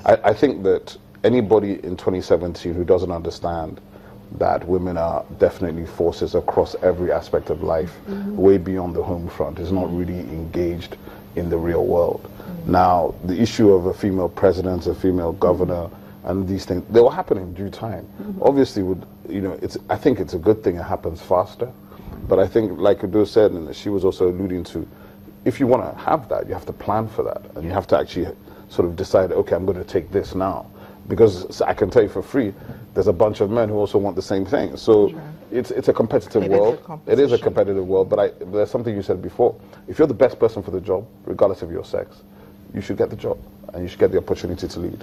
I think that anybody in 2017 who doesn't understand that women are definitely forces across every aspect of life, way beyond the home front, is not really engaged in the real world. Now, the issue of a female president, a female governor, and these things, they will happen in due time. Obviously, I think it's a good thing it happens faster, but I think, like Udo said, and she was also alluding to, if you want to have that, you have to plan for that, and you have to actually sort of decide, okay, I'm going to take this now. Because I can tell you for free, there's a bunch of men who also want the same thing. So it's a competitive world. It is a competitive world, but there's something you said before. If you're the best person for the job, regardless of your sex, you should get the job, and you should get the opportunity to lead.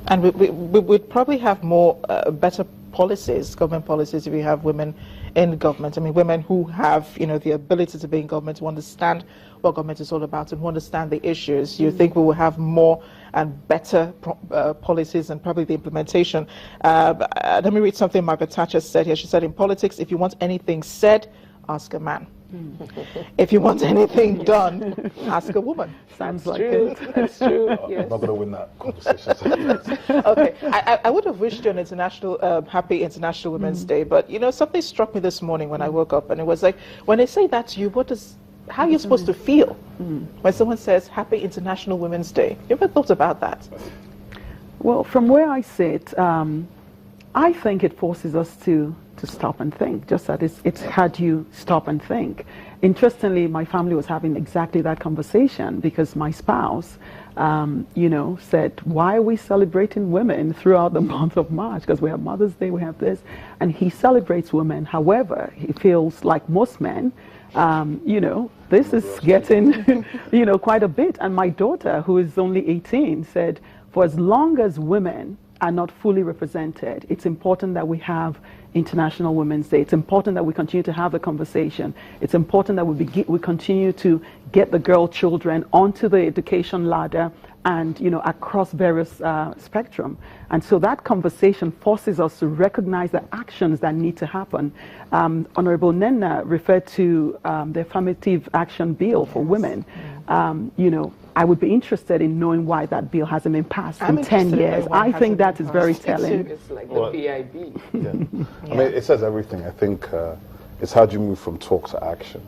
And we'd probably have more better policies, government policies, if we have women in government. I mean, women who have, the ability to be in government, who understand what government is all about and who understand the issues. You think we will have more and better policies and probably the implementation. Let me read something Margaret Thatcher said here. She said, in politics, if you want anything said, ask a man. If you want anything done, ask a woman. Sounds like it. That's true. Yes. I'm not going to win that conversation. Okay, I would have wished you an happy International Women's Day, but something struck me this morning when I woke up, and it was like, when they say that to you, how are you supposed to feel when someone says Happy International Women's Day? You ever thought about that? Well, from where I sit, I think it forces us to stop and think, just that it's had you stop and think. Interestingly, my family was having exactly that conversation because my spouse, said, why are we celebrating women throughout the month of March? Because we have Mother's Day, we have this, and he celebrates women. However, he feels like most men, this is getting, quite a bit. And my daughter, who is only 18, said, for as long as women are not fully represented, it's important that we have International Women's Day. It's important that we continue to have the conversation. It's important that we continue to get the girl children onto the education ladder and, across various spectrum. And so that conversation forces us to recognize the actions that need to happen. Honorable Nenna referred to the affirmative action bill for women. I would be interested in knowing why that bill hasn't been passed in 10 years. I think that is very telling. It's like the BIB. Yeah. I mean, it says everything. I think it's how do you move from talk to action.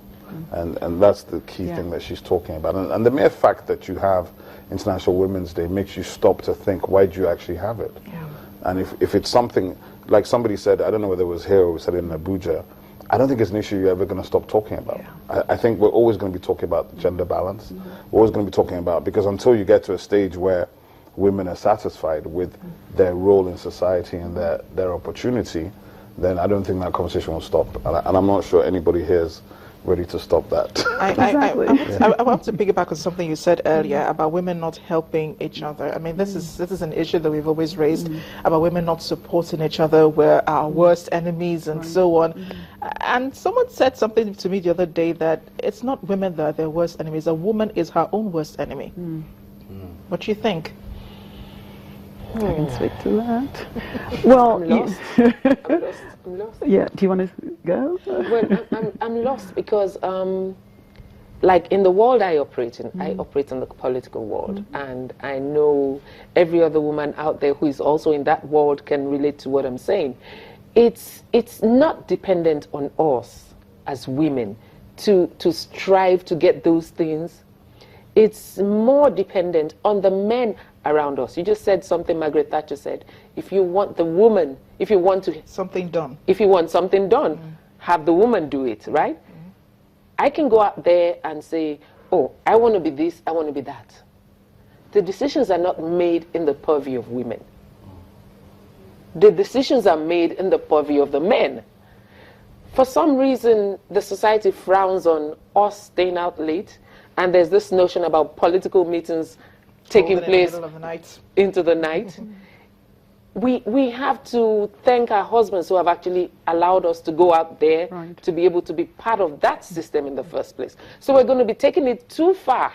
And that's the key thing that she's talking about. And the mere fact that you have International Women's Day makes you stop to think, why do you actually have it? Yeah. And if it's something, like somebody said, I don't know whether it was here or we said it in Abuja, I don't think it's an issue you're ever going to stop talking about. Yeah. I think we're always going to be talking about gender balance. We're always going to be talking about, because until you get to a stage where women are satisfied with their role in society and their opportunity, then I don't think that conversation will stop. And I'm not sure anybody here is ready to stop that. I want to piggyback on something you said earlier about women not helping each other. I mean, this is an issue that we've always raised about women not supporting each other. We're our worst enemies and so on. And someone said something to me the other day that it's not women that are their worst enemies. A woman is her own worst enemy. What do you think? I can speak to that. Well, I'm lost. I'm lost. Yeah, do you want to go? Well, I'm lost because, like in the world I operate in, I operate in the political world, and I know every other woman out there who is also in that world can relate to what I'm saying. It's not dependent on us as women to strive to get those things. It's more dependent on the men around us. You just said something Margaret Thatcher said. If you want the woman, if you want something done, have the woman do it, right? I can go out there and say, oh, I want to be this, I want to be that. The decisions are not made in the purview of women. The decisions are made in the purview of the men. For some reason, the society frowns on us staying out late, and there's this notion about political meetings taking place into the night. We have to thank our husbands who have actually allowed us to go out there to be able to be part of that system in the first place. So we're going to be taking it too far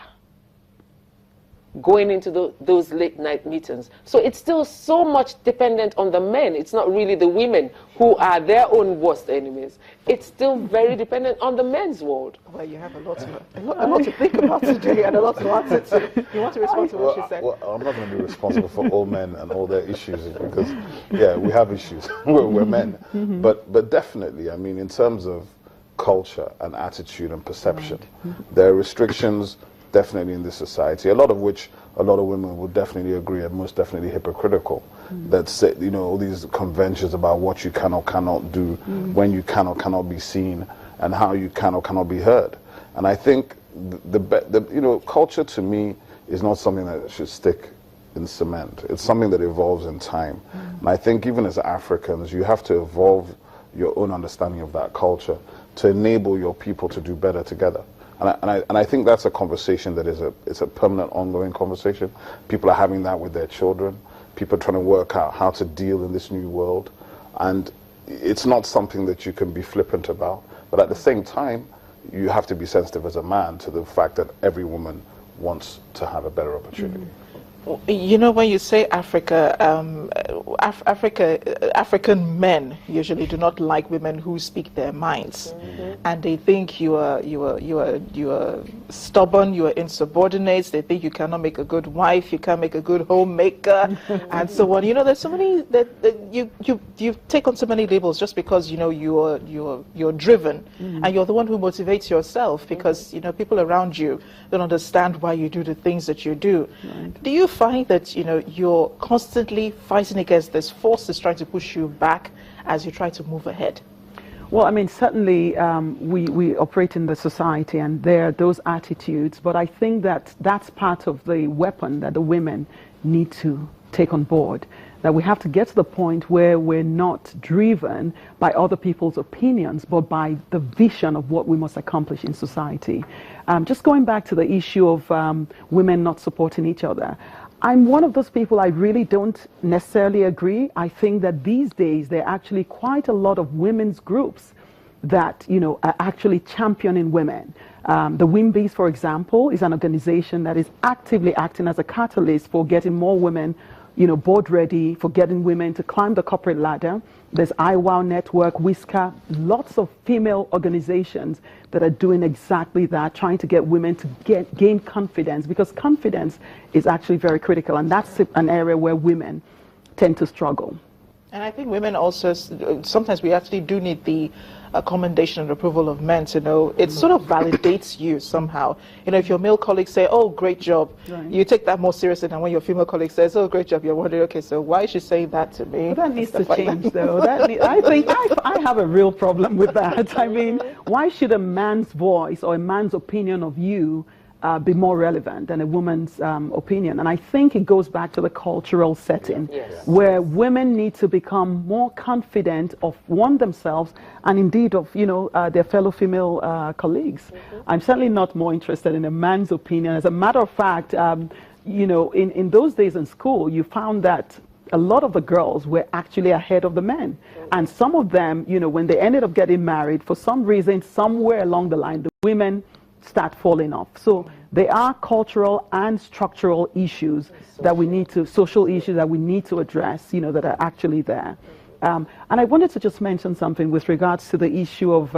going into those late night meetings. So it's still so much dependent on the men. It's not really the women who are their own worst enemies. It's still very dependent on the men's world. Well, you have a lot to think about today and a lot to answer to. You want to respond to what she said? Well, I'm not going to be responsible for all men and all their issues because, yeah, we have issues. we're men. But definitely, I mean, in terms of culture and attitude and perception, there are restrictions definitely in this society, a lot of which a lot of women would definitely agree are most definitely hypocritical. That say, you know, all these conventions about what you can or cannot do, when you can or cannot be seen, and how you can or cannot be heard. And I think the you know, culture to me is not something that should stick in cement. It's something that evolves in time. And I think even as Africans, you have to evolve your own understanding of that culture to enable your people to do better together. And I think that's a conversation that it's a permanent, ongoing conversation. People are having that with their children. People are trying to work out how to deal in this new world. And it's not something that you can be flippant about. But at the same time, you have to be sensitive as a man to the fact that every woman wants to have a better opportunity. You know, when you say Africa, African men usually do not like women who speak their minds, and they think you are stubborn, you are insubordinate. They think you cannot make a good wife, you can't make a good homemaker, and so on. You know, there's so many that you take on so many labels just because you know you're driven, and you're the one who motivates yourself because you know people around you don't understand why you do the things that you do. Right. Do you find that you know you're constantly fighting against this force that's trying to push you back as you try to move ahead? Well, I mean, certainly we operate in the society and there are those attitudes, but I think that that's part of the weapon that the women need to take on board, that we have to get to the point where we're not driven by other people's opinions, but by the vision of what we must accomplish in society. Just going back to the issue of women not supporting each other, I'm one of those people, I really don't necessarily agree. I think that these days there are actually quite a lot of women's groups that, you know, are actually championing women. The WIMBYs, for example, is an organization that is actively acting as a catalyst for getting more women, you know, board ready, for getting women to climb the corporate ladder. There's IWOW Network, Whisker, lots of female organizations that are doing exactly that, trying to get women to gain confidence, because confidence is actually very critical, and that's an area where women tend to struggle. And I think women also, sometimes we actually do need the commendation and approval of men to know. It sort of validates you somehow. You know, if your male colleagues say, oh, great job, right, you take that more seriously than when your female colleague says, oh, great job, you're wondering, okay, so why is she saying that to me? Well, that needs to change, though. I think I have a real problem with that. I mean, why should a man's voice or a man's opinion of you be more relevant than a woman's opinion? And I think it goes back to the cultural setting, where women need to become more confident of themselves and indeed of, you know, their fellow female colleagues. I'm certainly not more interested in a man's opinion. As a matter of fact, you know, in those days in school, you found that a lot of the girls were actually ahead of the men. And some of them, you know, when they ended up getting married, for some reason, somewhere along the line, the women start falling off. So there are cultural and structural issues that we need to, social issues that we need to address, you know, that are actually there. And I wanted to just mention something with regards to the issue of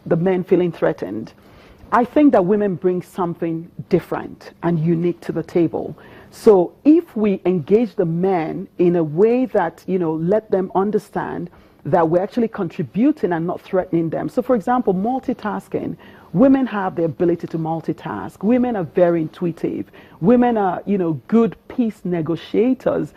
the men feeling threatened. I think that women bring something different and unique to the table. So if we engage the men in a way that, you know, let them understand that we're actually contributing and not threatening them. So for example, multitasking. Women have the ability to multitask. Women are very intuitive. Women are, you know, good peace negotiators.